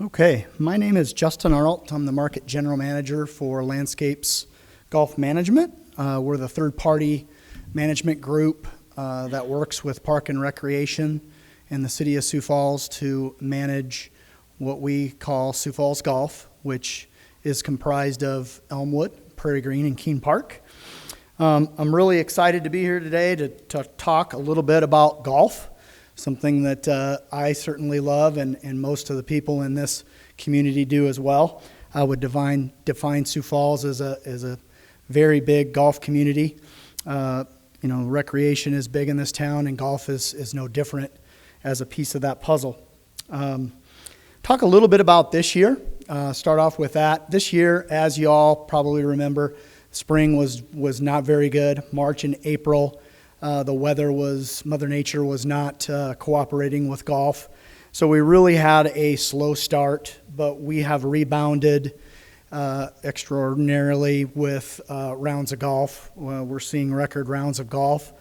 Okay, my name is Justin Arlt. I'm the Market General Manager for Landscapes Golf Management. We're the third-party management group that works with Park and Recreation in the city of Sioux Falls to manage what we call Sioux Falls Golf, which is comprised of Elmwood, Prairie Green, and Keene Park. I'm really excited to be here today to talk a little bit about golf, something that I certainly love and most of the people in this community do as well. I would define Sioux Falls as a very big golf community. Recreation is big in this town, and golf is no different as a piece of that puzzle. Talk a little bit about this year. Start off with that. This year, as you all probably remember, spring was not very good. March and April, Mother Nature was not cooperating with golf. So we really had a slow start, but we have rebounded extraordinarily with rounds of golf. We're seeing record rounds of golf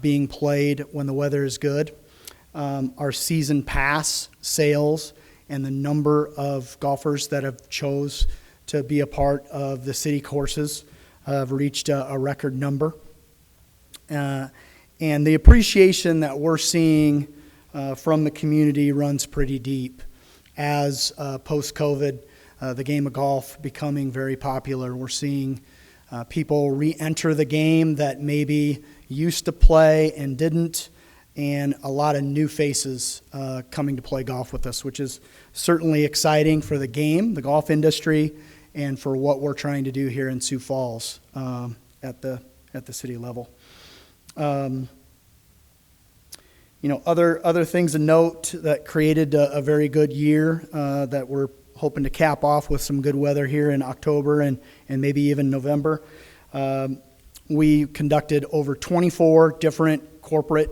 being played when the weather is good. Our season pass sales and the number of golfers that have chose to be a part of the city courses have reached a record number. And the appreciation that we're seeing from the community runs pretty deep as post-COVID, the game of golf becoming very popular. We're seeing people re-enter the game that maybe used to play and didn't, and a lot of new faces coming to play golf with us, which is certainly exciting for the game, the golf industry, and for what we're trying to do here in Sioux Falls at the city level. Other things to note that created a very good year that we're hoping to cap off with some good weather here in October and maybe even November. We conducted over 24 different corporate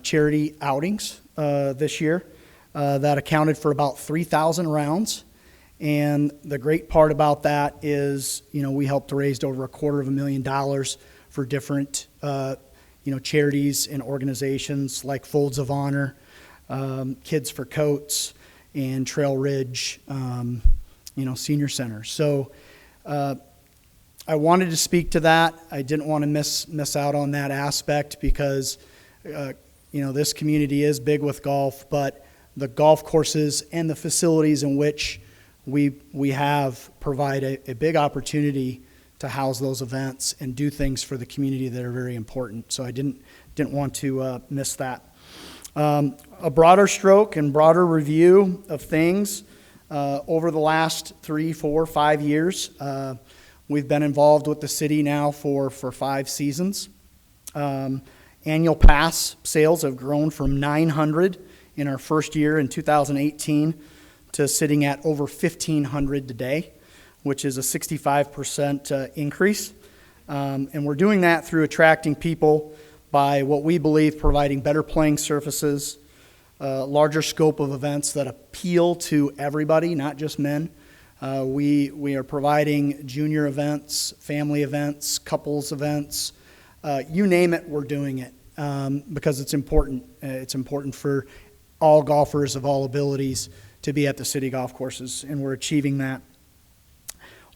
charity outings this year that accounted for about 3,000 rounds. And the great part about that is, we helped to raise over $250,000 for different charities and organizations like Folds of Honor, Kids for Coats, and Trail Ridge, Senior Center. So I wanted to speak to that. I didn't want to miss out on that aspect because, this community is big with golf, but the golf courses and the facilities in which we have provide a big opportunity to house those events and do things for the community that are very important. So I didn't want to miss that. A broader stroke and broader review of things over the last 3, 4, 5 years. We've been involved with the city now for 5 seasons. Annual pass sales have grown from 900 in our first year in 2018 to sitting at over 1,500 today, which is a 65% increase. And we're doing that through attracting people by what we believe providing better playing surfaces, larger scope of events that appeal to everybody, not just men. We are providing junior events, family events, couples events, you name it, we're doing it because it's important. It's important for all golfers of all abilities to be at the city golf courses, and we're achieving that.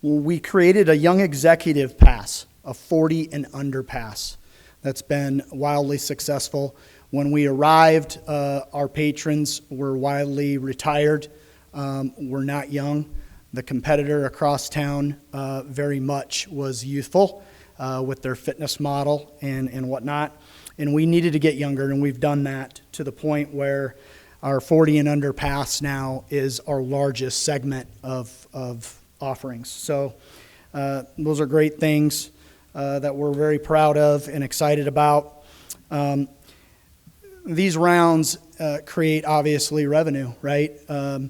We created a young executive pass, a 40 and under pass that's been wildly successful. When we arrived, our patrons were wildly retired. We're not young. The competitor across town very much was youthful with their fitness model and whatnot. And we needed to get younger, and we've done that to the point where our 40 and under pass now is our largest segment of offerings. So those are great things that we're very proud of and excited about. These rounds create, obviously, revenue, right? The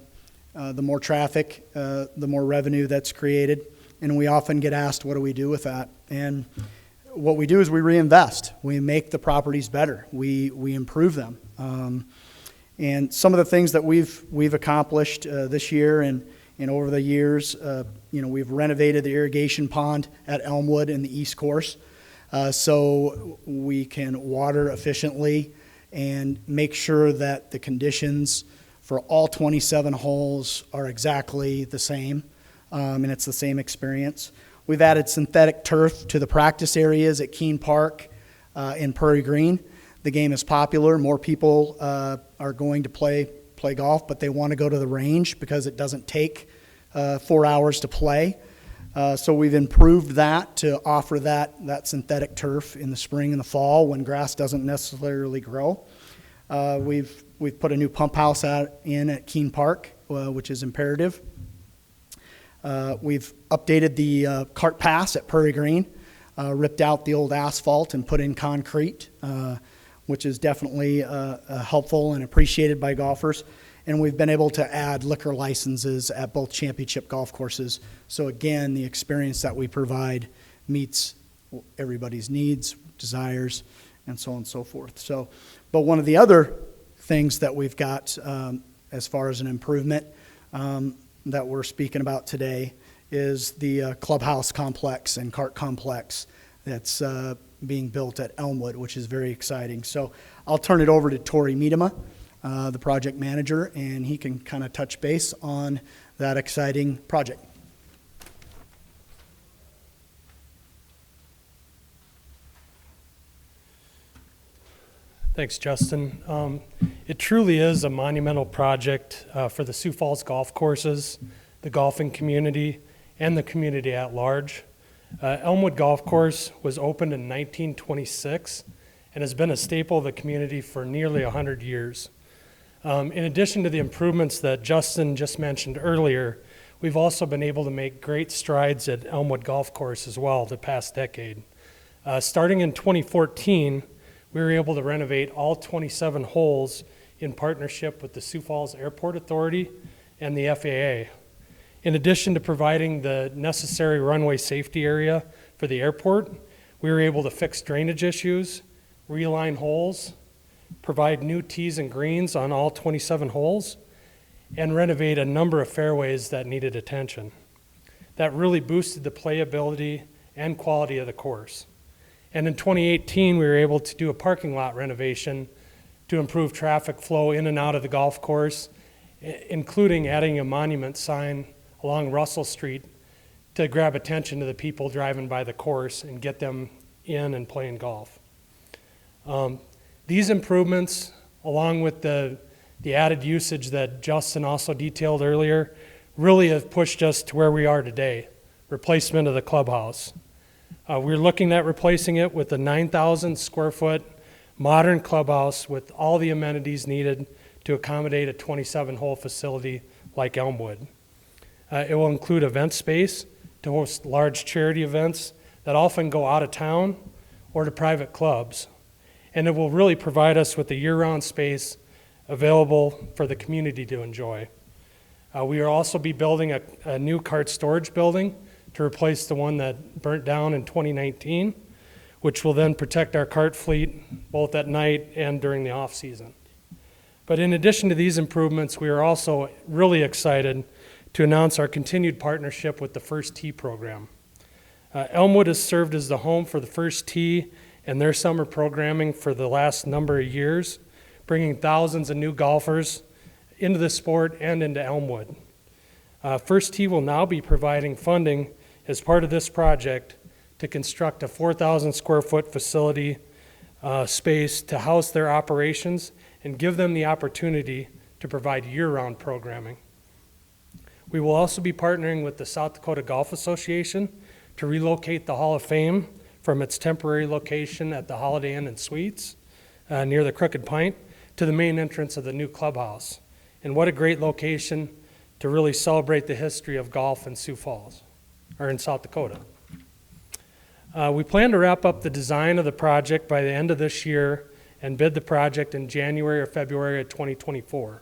more traffic, the more revenue that's created. And we often get asked, what do we do with that? And what we do is we reinvest. We make the properties better. We improve them. And some of the things that we've accomplished this year and over the years, we've renovated the irrigation pond at Elmwood in the East Course so we can water efficiently and make sure that the conditions for all 27 holes are exactly the same, and it's the same experience. We've added synthetic turf to the practice areas at Keene Park in Prairie Green. The game is popular. More people are going to play golf, but they want to go to the range because it doesn't take 4 hours to play. So we've improved that to offer that synthetic turf in the spring and the fall when grass doesn't necessarily grow. We've put a new pump house in at Keene Park, which is imperative. We've updated the cart pass at Prairie Green, ripped out the old asphalt and put in concrete, which is definitely helpful and appreciated by golfers. And we've been able to add liquor licenses at both championship golf courses. So again, the experience that we provide meets everybody's needs, desires, and so on and so forth. So, but one of the other things that we've got as far as an improvement that we're speaking about today is the clubhouse complex and cart complex that's being built at Elmwood, which is very exciting. So I'll turn it over to Tori Miedema, the project manager, and he can kind of touch base on that exciting project. Thanks, Justin. It truly is a monumental project for the Sioux Falls golf courses, the golfing community, and the community at large. Elmwood Golf Course was opened in 1926 and has been a staple of the community for nearly 100 years. In addition to the improvements that Justin just mentioned earlier, we've also been able to make great strides at Elmwood Golf Course as well the past decade. Starting in 2014, we were able to renovate all 27 holes in partnership with the Sioux Falls Airport Authority and the FAA. In addition to providing the necessary runway safety area for the airport, we were able to fix drainage issues, realign holes, provide new tees and greens on all 27 holes, and renovate a number of fairways that needed attention. That really boosted the playability and quality of the course. And in 2018, we were able to do a parking lot renovation to improve traffic flow in and out of the golf course, including adding a monument sign along Russell Street to grab attention to the people driving by the course and get them in and playing golf. These improvements, along with the added usage that Justin also detailed earlier, really have pushed us to where we are today, replacement of the clubhouse. We're looking at replacing it with a 9,000 square foot modern clubhouse with all the amenities needed to accommodate a 27-hole facility like Elmwood. It will include event space to host large charity events that often go out of town or to private clubs. And it will really provide us with a year-round space available for the community to enjoy. We will also be building a new cart storage building to replace the one that burnt down in 2019, which will then protect our cart fleet both at night and during the off-season. But in addition to these improvements, we are also really excited to announce our continued partnership with the First Tee program. Elmwood has served as the home for the First Tee and their summer programming for the last number of years, bringing thousands of new golfers into the sport and into Elmwood. First Tee will now be providing funding as part of this project to construct a 4,000 square foot facility space to house their operations and give them the opportunity to provide year-round programming. We will also be partnering with the South Dakota Golf Association to relocate the Hall of Fame from its temporary location at the Holiday Inn and Suites near the Crooked Pint to the main entrance of the new clubhouse. And what a great location to really celebrate the history of golf in Sioux Falls, or in South Dakota. We plan to wrap up the design of the project by the end of this year and bid the project in January or February of 2024.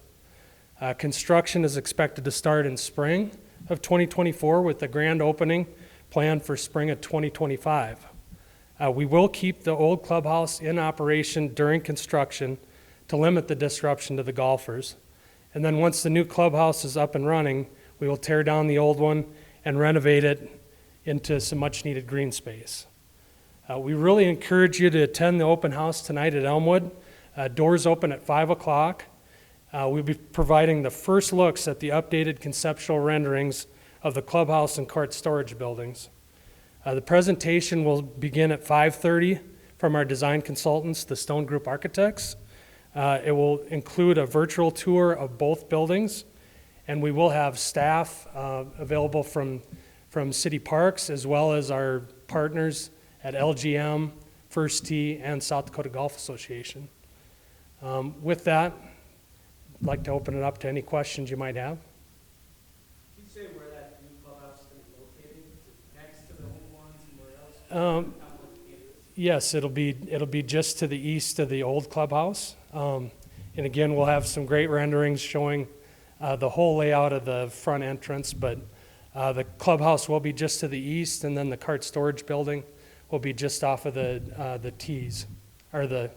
Construction is expected to start in spring of 2024 with the grand opening planned for spring of 2025. We will keep the old clubhouse in operation during construction to limit the disruption to the golfers. And then once the new clubhouse is up and running, we will tear down the old one and renovate it into some much needed green space. We really encourage you to attend the open house tonight at Elmwood. Doors open at 5 o'clock. We'll be providing the first looks at the updated conceptual renderings of the clubhouse and cart storage buildings. The presentation will begin at 5:30 from our design consultants, the Stone Group Architects. It will include a virtual tour of both buildings, and we will have staff available from City Parks as well as our partners at LGM, First Tee, and South Dakota Golf Association. With that, I'd like to open it up to any questions you might have. Can you say where that new clubhouse is going to be located? Is it next to the old one, somewhere else? Yes, it'll be just to the east of the old clubhouse. And again, we'll have some great renderings showing the whole layout of the front entrance, but the clubhouse will be just to the east, and then the cart storage building will be just off of the tees, or the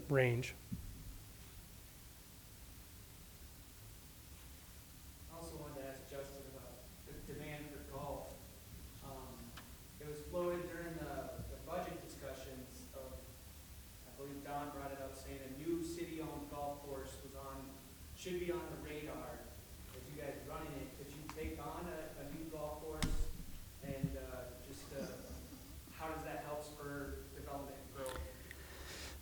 range. I also wanted to ask Justin about the demand for golf. It was floated during the budget discussions of, I believe Don brought it up, saying a new city-owned golf course should be on the radar. As you guys running it, could you take on a new golf course? And how does that help spur development and growth?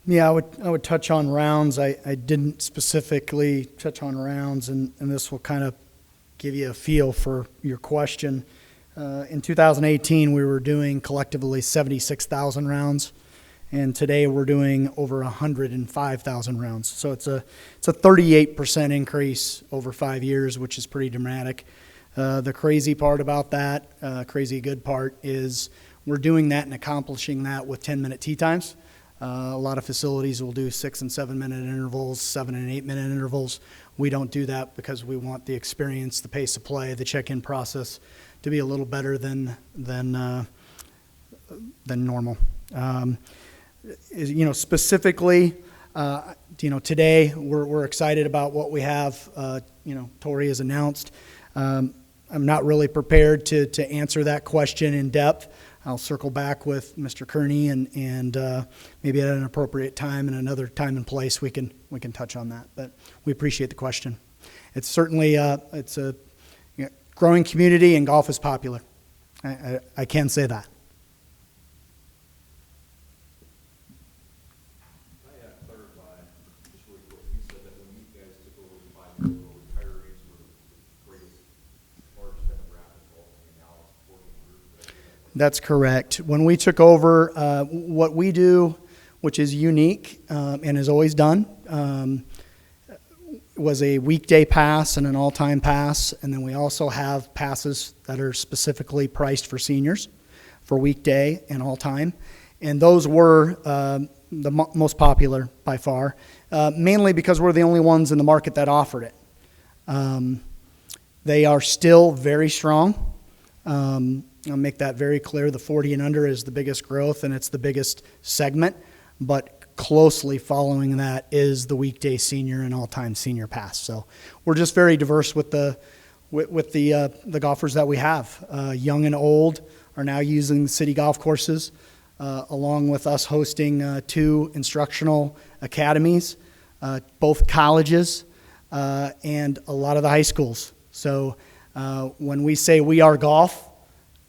Yeah, I would touch on rounds. I didn't specifically touch on rounds, and this will kind of give you a feel for your question. In 2018, we were doing collectively 76,000 rounds, and today we're doing over 105,000 rounds. So it's a 38% increase over 5 years, which is pretty dramatic. The crazy part about that, crazy good part, is we're doing that and accomplishing that with 10-minute tee times. A lot of facilities will do 6 and 7 minute intervals, 7 and 8 minute intervals. We don't do that because we want the experience, the pace of play, the check-in process to be a little better than normal. Specifically, today we're excited about what we have. Tori has announced. I'm not really prepared to answer that question in depth. I'll circle back with Mr. Kearney and maybe at an appropriate time and another time and place we can touch on that. But we appreciate the question. It's certainly it's a growing community, and golf is popular. I can say that. Clarify, just really quick, you said that when you guys took over 5 years ago, retirees were the greatest, largest demographic of all, and now it's 40 group. That's correct. When we took over, what we do, which is unique and is always done, was a weekday pass and an all-time pass, and then we also have passes that are specifically priced for seniors for weekday and all-time, and those were the most popular by far, mainly because we're the only ones in the market that offered it. They are still very strong. I'll make that very clear. The 40 and under is the biggest growth, and it's the biggest segment, but closely following that is the weekday senior and all-time senior pass. So we're just very diverse with the golfers that we have. Young and old are now using the city golf courses, along with us hosting 2 instructional academies, both colleges, and a lot of the high schools. So when we say we are golf,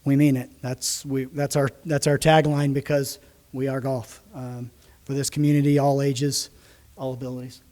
we mean it. That's our tagline, because we are golf. For this community, all ages, all abilities.